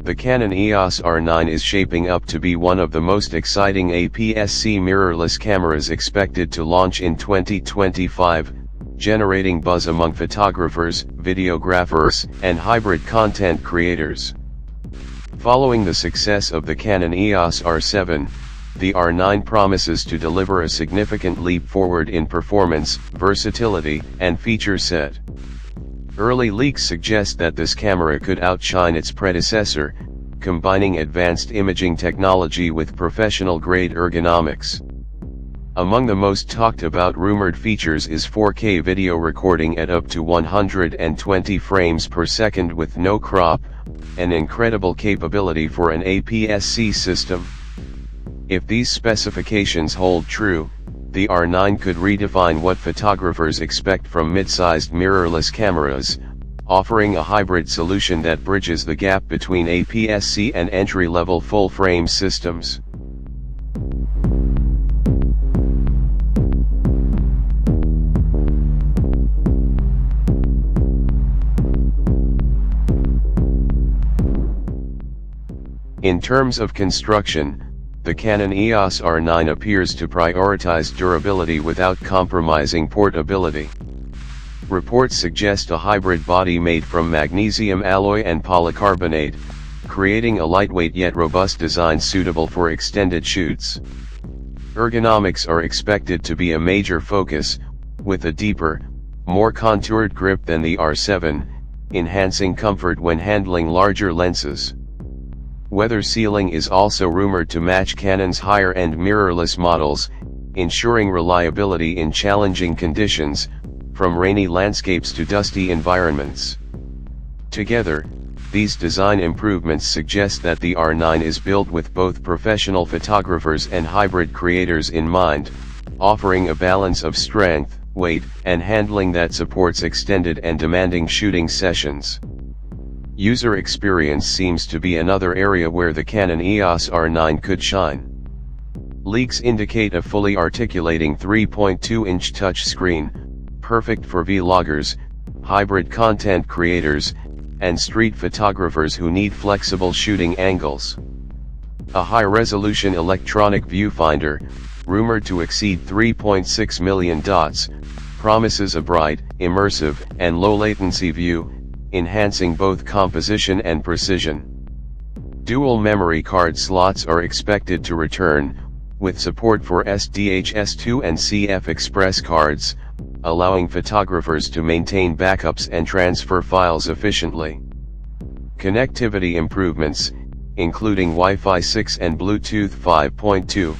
The Canon EOS R9 is shaping up to be one of the most exciting APS C mirrorless cameras expected to launch in 2025, generating buzz among photographers, videographers, and hybrid content creators. Following the success of the Canon EOS R7, the R9 promises to deliver a significant leap forward in performance, versatility, and feature set. Early leaks suggest that this camera could outshine its predecessor, combining advanced imaging technology with professional-grade ergonomics. Among the most talked about rumored features is 4K video recording at up to 120 frames per second with no crop, an incredible capability for an APS C system. If these specifications hold true, the R9 could redefine what photographers expect from mid-sized mirrorless cameras, offering a hybrid solution that bridges the gap between APS C and entry-level full-frame systems. In terms of construction, the Canon EOS R9 appears to prioritize durability without compromising portability. Reports suggest a hybrid body made from magnesium alloy and polycarbonate, creating a lightweight yet robust design suitable for extended shoots. Ergonomics are expected to be a major focus, with a deeper, more contoured grip than the R7, enhancing comfort when handling larger lenses. Weather sealing is also rumored to match Canon's higher-end mirrorless models, ensuring reliability in challenging conditions, from rainy landscapes to dusty environments. Together, these design improvements suggest that the R9 is built with both professional photographers and hybrid creators in mind, offering a balance of strength, weight, and handling that supports extended and demanding shooting sessions. User experience seems to be another area where the Canon EOS R9 could shine. Leaks indicate a fully articulating 3.2-inch touchscreen, perfect for vloggers, hybrid content creators, and street photographers who need flexible shooting angles. A high-resolution electronic viewfinder, rumored to exceed 3.6 million dots, promises a bright, immersive, and low-latency view, enhancing both composition and precision. Dual memory card slots are expected to return, with support for SDHS2 and CF Express cards, allowing photographers to maintain backups and transfer files efficiently. Connectivity improvements, including Wi-Fi 6 and Bluetooth 5.2,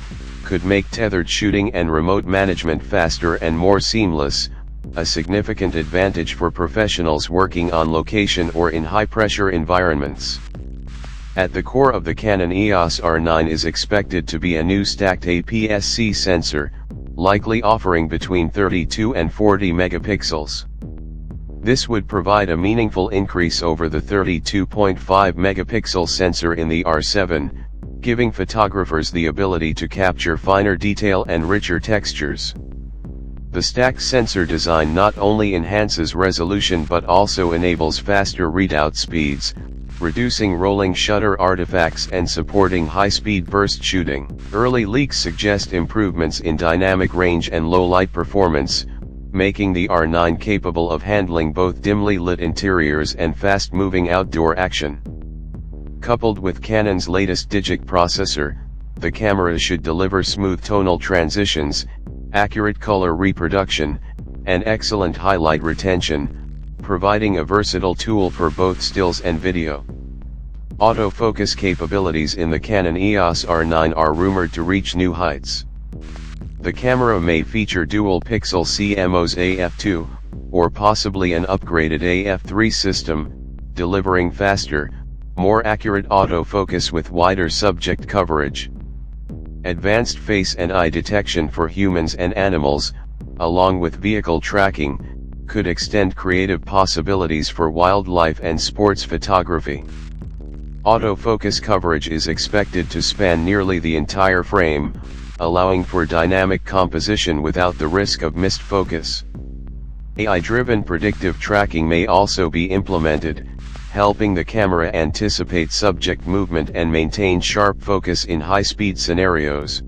could make tethered shooting and remote management faster and more seamless, a significant advantage for professionals working on location or in high-pressure environments. At the core of the Canon EOS R9 is expected to be a new stacked APS C sensor, likely offering between 32 and 40 megapixels. This would provide a meaningful increase over the 32.5 megapixel sensor in the R7, giving photographers the ability to capture finer detail and richer textures. The stacked sensor design not only enhances resolution but also enables faster readout speeds, reducing rolling shutter artifacts and supporting high-speed burst shooting. Early leaks suggest improvements in dynamic range and low-light performance, making the R9 capable of handling both dimly lit interiors and fast-moving outdoor action. Coupled with Canon's latest Digic processor, the camera should deliver smooth tonal transitions, accurate color reproduction, and excellent highlight retention, providing a versatile tool for both stills and video. Autofocus capabilities in the Canon EOS R9 are rumored to reach new heights. The camera may feature dual-pixel CMOS AF2, or possibly an upgraded AF3 system, delivering faster, more accurate autofocus with wider subject coverage. Advanced face and eye detection for humans and animals, along with vehicle tracking, could extend creative possibilities for wildlife and sports photography. Autofocus coverage is expected to span nearly the entire frame, allowing for dynamic composition without the risk of missed focus. AI-driven predictive tracking may also be implemented, helping the camera anticipate subject movement and maintain sharp focus in high-speed scenarios.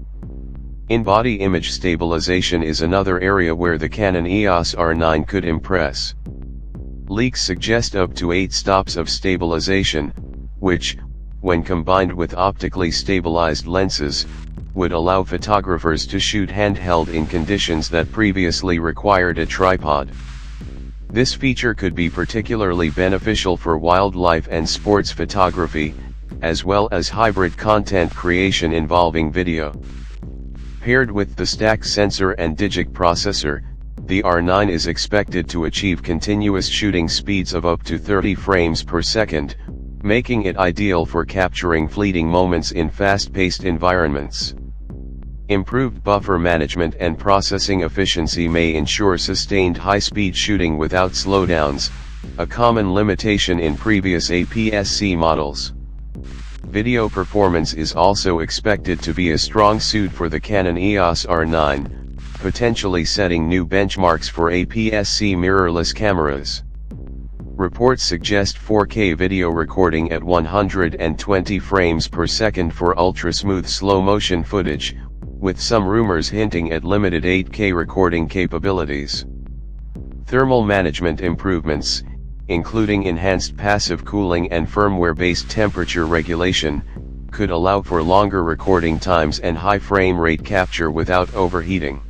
In-body image stabilization is another area where the Canon EOS R9 could impress. Leaks suggest up to 8 stops of stabilization, which, when combined with optically stabilized lenses, would allow photographers to shoot handheld in conditions that previously required a tripod. This feature could be particularly beneficial for wildlife and sports photography, as well as hybrid content creation involving video. Paired with the stack sensor and digic processor, the R9 is expected to achieve continuous shooting speeds of up to 30 frames per second, making it ideal for capturing fleeting moments in fast-paced environments. Improved buffer management and processing efficiency may ensure sustained high-speed shooting without slowdowns, a common limitation in previous APS C models. Video performance is also expected to be a strong suit for the Canon EOS R9, potentially setting new benchmarks for APS C mirrorless cameras. Reports suggest 4K video recording at 120 frames per second for ultra-smooth slow-motion footage, with some rumors hinting at limited 8K recording capabilities. Thermal management improvements, including enhanced passive cooling and firmware-based temperature regulation, could allow for longer recording times and high frame rate capture without overheating.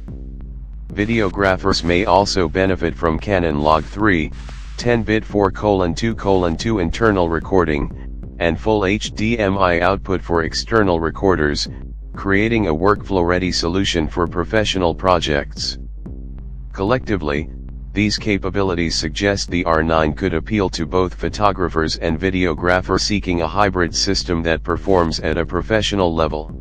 Videographers may also benefit from Canon Log 3, 10-bit 4:2:2 internal recording, and full HDMI output for external recorders, creating a workflow-ready solution for professional projects. Collectively, these capabilities suggest the R9 could appeal to both photographers and videographers seeking a hybrid system that performs at a professional level.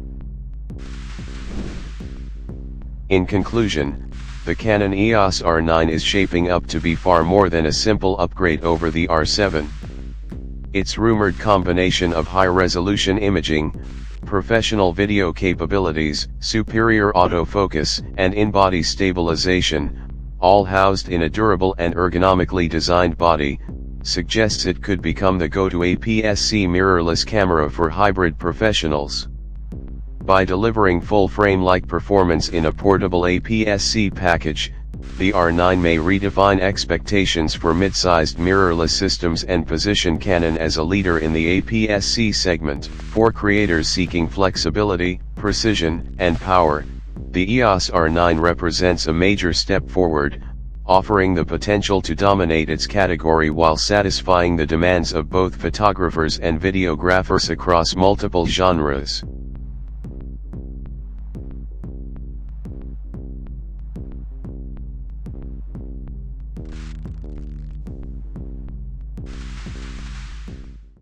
In conclusion, the Canon EOS R9 is shaping up to be far more than a simple upgrade over the R7. Its rumored combination of high-resolution imaging, professional video capabilities, superior autofocus, and in-body stabilization, all housed in a durable and ergonomically designed body, suggests it could become the go-to APS C mirrorless camera for hybrid professionals. By delivering full frame-like performance in a portable APS C package, the R9 may redefine expectations for mid-sized mirrorless systems and position Canon as a leader in the APS C segment. For creators seeking flexibility, precision, and power, the EOS R9 represents a major step forward, offering the potential to dominate its category while satisfying the demands of both photographers and videographers across multiple genres.